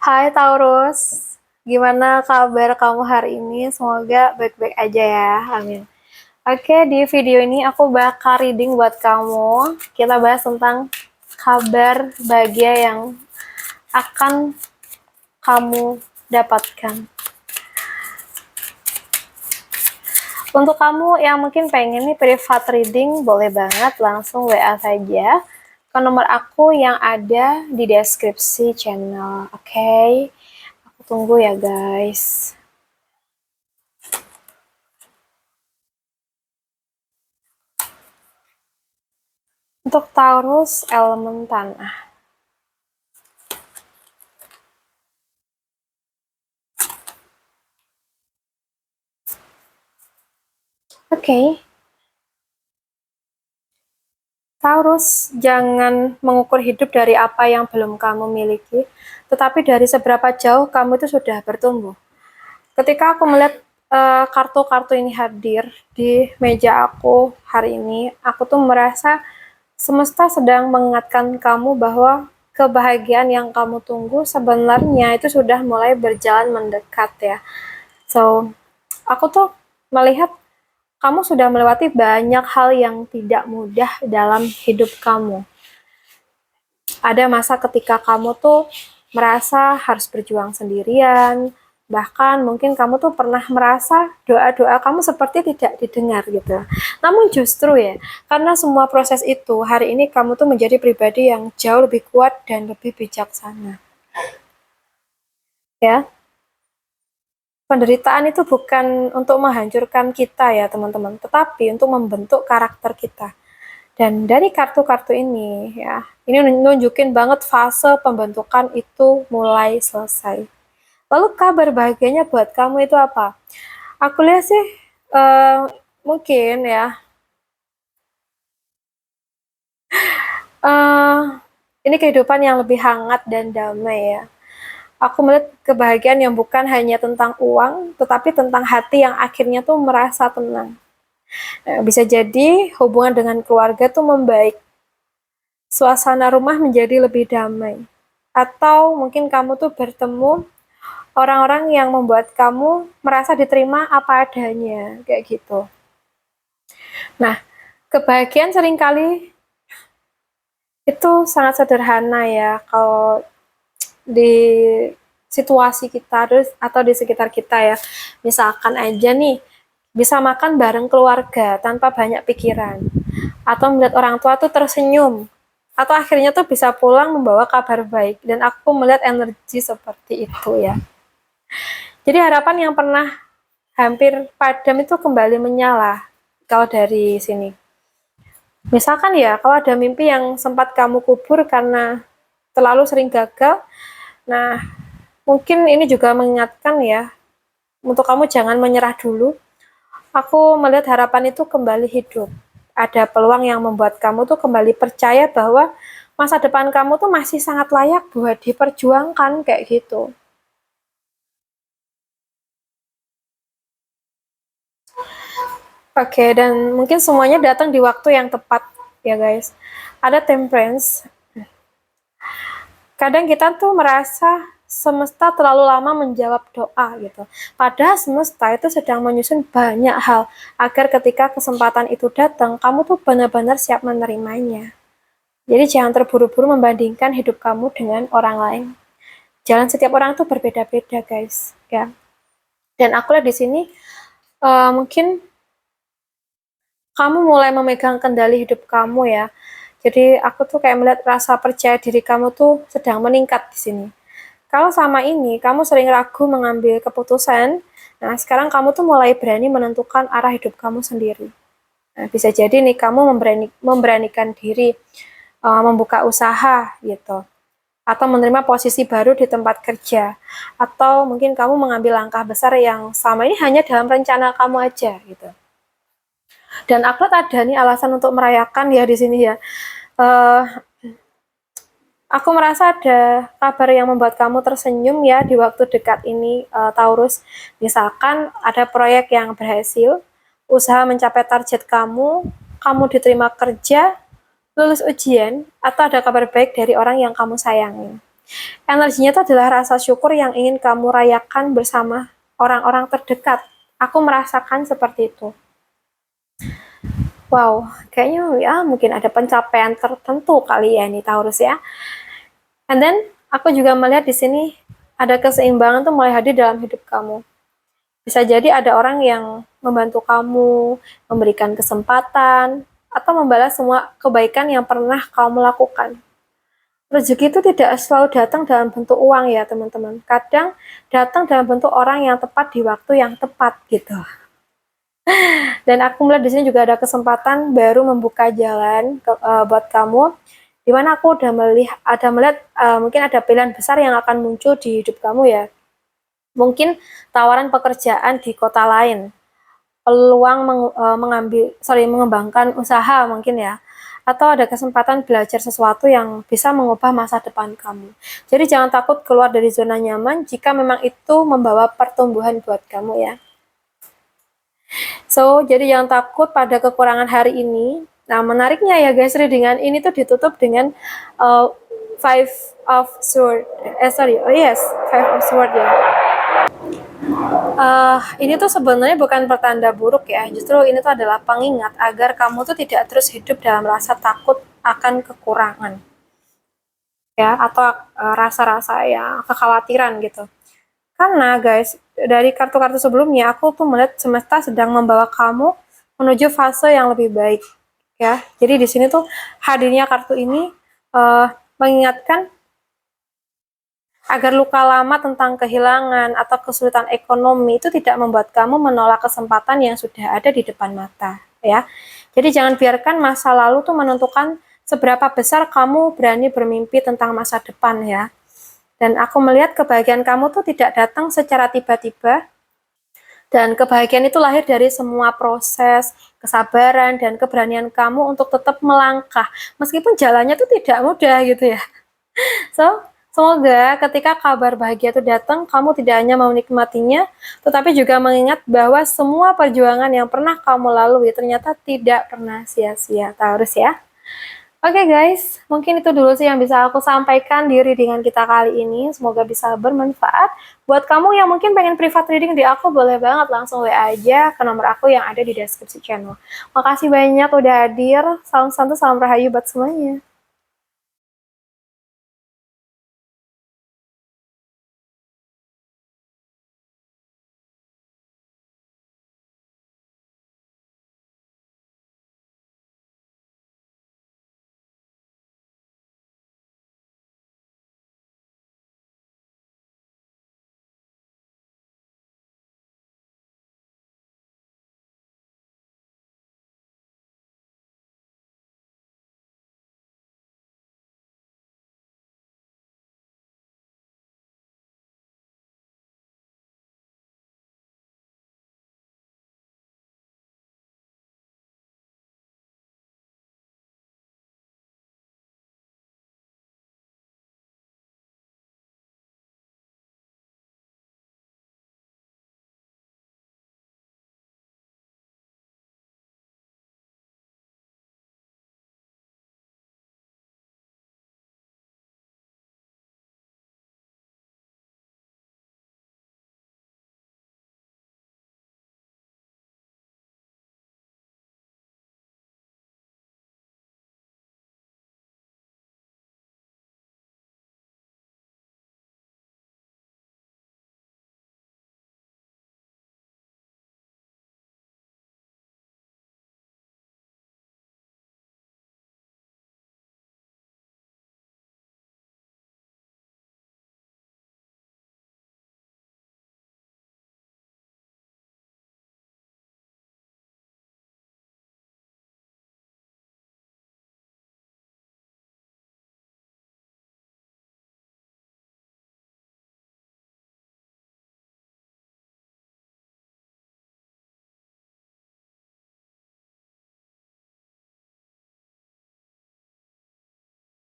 Hai Taurus, gimana kabar kamu hari ini? Semoga baik-baik aja ya, amin. Oke, di video ini aku bakal reading buat kamu. Kita bahas tentang kabar bahagia yang akan kamu dapatkan. Untuk kamu yang mungkin pengen nih private reading, boleh banget langsung WA saja ke nomor aku yang ada di deskripsi channel. Oke, aku tunggu ya guys. Untuk Taurus, elemen tanah. Oke. Taurus, jangan mengukur hidup dari apa yang belum kamu miliki, tetapi dari seberapa jauh kamu itu sudah bertumbuh. Ketika aku melihat kartu-kartu ini hadir di meja aku hari ini, aku tuh merasa semesta sedang mengingatkan kamu bahwa kebahagiaan yang kamu tunggu sebenarnya itu sudah mulai berjalan mendekat ya. So, aku tuh melihat kamu sudah melewati banyak hal yang tidak mudah dalam hidup kamu. Ada masa ketika kamu tuh merasa harus berjuang sendirian, bahkan mungkin kamu tuh pernah merasa doa-doa kamu seperti tidak didengar gitu. Namun justru ya, karena semua proses itu, hari ini kamu tuh menjadi pribadi yang jauh lebih kuat dan lebih bijaksana. Ya, penderitaan itu bukan untuk menghancurkan kita ya teman-teman, tetapi untuk membentuk karakter kita. Dan dari kartu-kartu ini ya, ini nunjukin banget fase pembentukan itu mulai selesai. Lalu kabar bahagianya buat kamu itu apa? Aku lihat sih mungkin ya, uh, ini kehidupan yang lebih hangat dan damai ya. Aku melihat kebahagiaan yang bukan hanya tentang uang, tetapi tentang hati yang akhirnya tuh merasa tenang. Nah, bisa jadi hubungan dengan keluarga tuh membaik, suasana rumah menjadi lebih damai. Atau mungkin kamu tuh bertemu orang-orang yang membuat kamu merasa diterima apa adanya, kayak gitu. Nah, kebahagiaan seringkali itu sangat sederhana ya, kalau di situasi kita atau di sekitar kita ya. Misalkan aja nih, bisa makan bareng keluarga tanpa banyak pikiran. Atau melihat orang tua tuh tersenyum. Atau akhirnya tuh bisa pulang membawa kabar baik. Dan aku melihat energi seperti itu ya. Jadi harapan yang pernah hampir padam itu kembali menyala kalau dari sini. Misalkan ya, kalau ada mimpi yang sempat kamu kubur karena terlalu sering gagal, nah mungkin ini juga mengingatkan ya, untuk kamu jangan menyerah dulu. Aku melihat harapan itu kembali hidup. Ada peluang yang membuat kamu tuh kembali percaya bahwa masa depan kamu tuh masih sangat layak buat diperjuangkan kayak gitu. Oke, dan mungkin semuanya datang di waktu yang tepat ya guys. Ada temperance. Kadang kita tuh merasa semesta terlalu lama menjawab doa gitu. Padahal semesta itu sedang menyusun banyak hal agar ketika kesempatan itu datang, kamu tuh benar-benar siap menerimanya. Jadi jangan terburu-buru membandingkan hidup kamu dengan orang lain. Jalan setiap orang tuh berbeda-beda guys, ya. Dan aku lihat di sini mungkin kamu mulai memegang kendali hidup kamu ya. Jadi aku tuh kayak melihat rasa percaya diri kamu tuh sedang meningkat di sini. Kalau sama ini kamu sering ragu mengambil keputusan, nah sekarang kamu tuh mulai berani menentukan arah hidup kamu sendiri. Nah, bisa jadi nih kamu memberanikan diri membuka usaha gitu, atau menerima posisi baru di tempat kerja, atau mungkin kamu mengambil langkah besar yang selama ini hanya dalam rencana kamu aja gitu. Dan aku ada nih alasan untuk merayakan ya di sini ya. Uh, aku merasa ada kabar yang membuat kamu tersenyum ya di waktu dekat ini, Taurus. Misalkan ada proyek yang berhasil, usaha mencapai target kamu, kamu diterima kerja, lulus ujian, atau ada kabar baik dari orang yang kamu sayangi. Energinya itu adalah rasa syukur yang ingin kamu rayakan bersama orang-orang terdekat. Aku merasakan seperti itu. Wow, kayaknya ya mungkin ada pencapaian tertentu kali ya ini Taurus ya. And then aku juga melihat di sini ada keseimbangan tuh mulai hadir dalam hidup kamu. Bisa jadi ada orang yang membantu kamu, memberikan kesempatan, atau membalas semua kebaikan yang pernah kamu lakukan. Rezeki itu tidak selalu datang dalam bentuk uang ya teman-teman. Kadang datang dalam bentuk orang yang tepat di waktu yang tepat gitu. Dan aku melihat di sini juga ada kesempatan baru membuka jalan buat kamu. Dimana aku udah melihat mungkin ada pilihan besar yang akan muncul di hidup kamu ya. Mungkin tawaran pekerjaan di kota lain, peluang mengembangkan usaha mungkin ya, atau ada kesempatan belajar sesuatu yang bisa mengubah masa depan kamu. Jadi jangan takut keluar dari zona nyaman jika memang itu membawa pertumbuhan buat kamu ya. So, jadi jangan takut pada kekurangan hari ini. Nah, menariknya ya guys, readingan ini tuh ditutup dengan Five of Sword. Five of Sword ya. Ini tuh sebenarnya bukan pertanda buruk ya, justru ini tuh adalah pengingat agar kamu tuh tidak terus hidup dalam rasa takut akan kekurangan ya, atau rasa-rasa ya kekhawatiran gitu. Karena guys, dari kartu-kartu sebelumnya aku tuh melihat semesta sedang membawa kamu menuju fase yang lebih baik ya. Jadi di sini tuh hadirnya kartu ini mengingatkan agar luka lama tentang kehilangan atau kesulitan ekonomi itu tidak membuat kamu menolak kesempatan yang sudah ada di depan mata ya. Jadi jangan biarkan masa lalu tuh menentukan seberapa besar kamu berani bermimpi tentang masa depan ya. Dan aku melihat kebahagiaan kamu tuh tidak datang secara tiba-tiba, dan kebahagiaan itu lahir dari semua proses, kesabaran, dan keberanian kamu untuk tetap melangkah meskipun jalannya tuh tidak mudah gitu ya. So, semoga ketika kabar bahagia itu datang, kamu tidak hanya menikmatinya, tetapi juga mengingat bahwa semua perjuangan yang pernah kamu lalui ternyata tidak pernah sia-sia. Taurus ya. Oke guys, mungkin itu dulu sih yang bisa aku sampaikan di readingan kita kali ini. Semoga bisa bermanfaat. Buat kamu yang mungkin pengen private reading di aku, boleh banget langsung WA aja ke nomor aku yang ada di deskripsi channel. Makasih banyak udah hadir. Salam santu, salam rahayu buat semuanya.